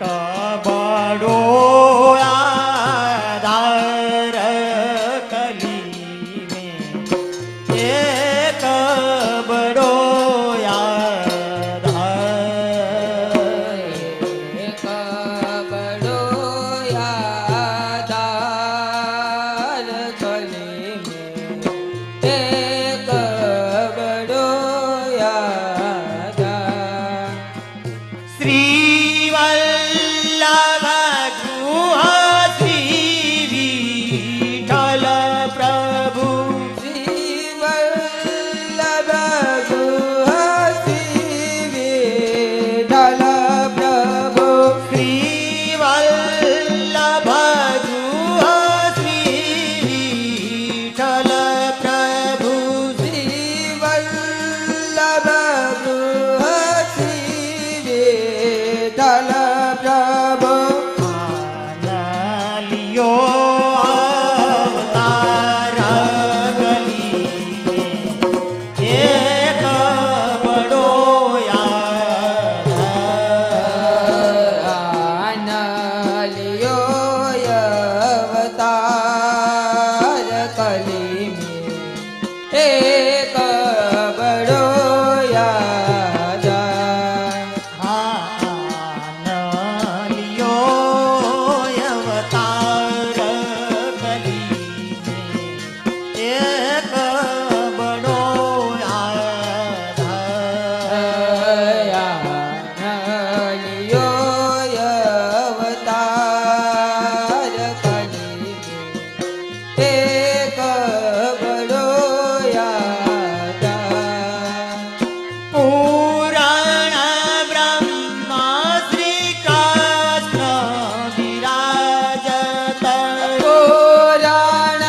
બડો આધાર કલી મેં એક બડો આધાર એક બડો આધાર કલી મેં એક બડો આધાર શ્રી વલ્લભ ગૃહ શ્રી વિઠ્ઠલ પ્રભુ શ્રી વલ્લભ ગૃહ શ્રી વિઠ્ઠલ પ્રભુ શ્રી વલ્લભ ગૃહ શ્રી વિઠ્ઠલ પ્રભુ શ્રી વલ્લભ ગૃહ શ્રી વિઠ્ઠલ પ્રભુ આનલિયો અવતાર કલી એક બડો આધાર આનલિયો અવતાર કલી મેં એક બડો આધાર આનલિયો અવતાર કલી એક બડો આધાર આનલિયો અવતાર કલી મેં એક બડો આધાર પુરાણ બ્રહ્મા શ્રી કૃષ્ણ વિરાજત પુરાણ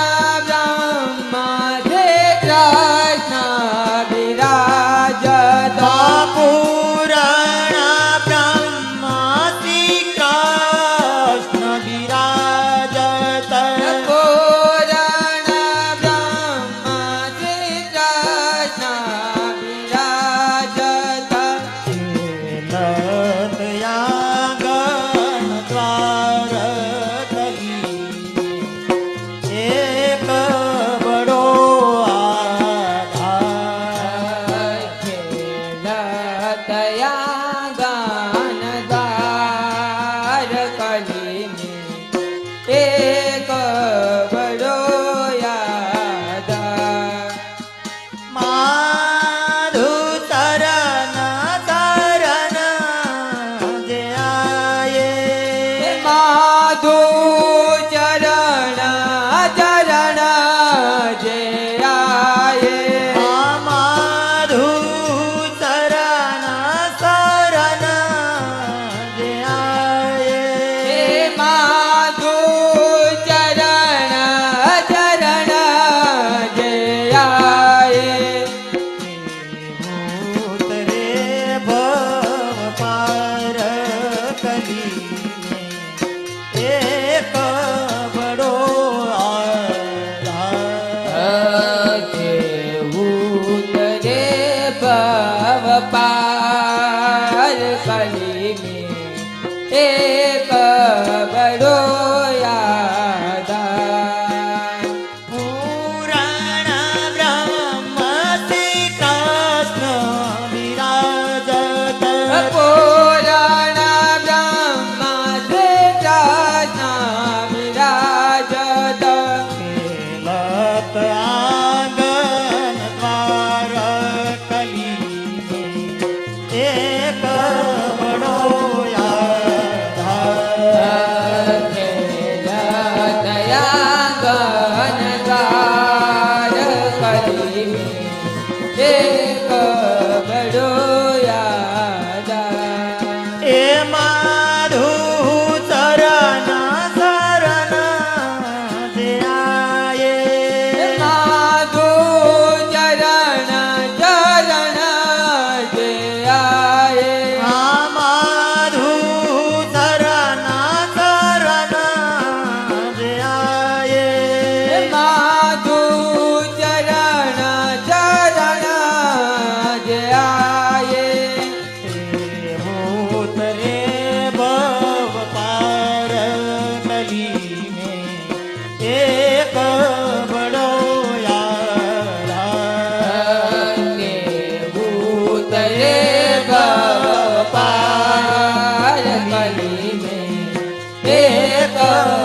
બ્રહ્મા શ્રી કૃષ્ણ વિરાજત પુરાણ બ્રહ્મા શ્રી કૃષ્ણ વિરાજત પુરાણ બ્રહ્મા શ્રી કૃષ્ણ વિરાજત લતયાગન દ્વાર કલી એક બડો આધાર તયા ગાન દ્વાર કલી મેં એક બડો આધાર માધુતરન તરન જે આયે માધુ ચરણ ચરણ જે આયે માધુતરન શરણ જે આયે માધુ ચરણ ચરણ જે આયે ઉતરે ભવ પાર કલી એક બડો આધાર ઉતરે ભવ પાર કલી મેં એક બડો આધાર પુરાણ બ્રહ્મ શ્રી કૃષ્ણ વિરાજત પુરાણ બ્રહ્મા શ્રી કૃષ્ણ વિરાજત લત આંગન દ્વાર કલી એક બડો આધાર દયા ગન દ્વાર કલી મેં એક બડો આધાર એ માધુચરણ શરણ જે આયે માધુ ચરણ ચરણ જે આયે માધુચરણ શરણ જે આયે માધુ ચરણ ચરણ જે આયે એક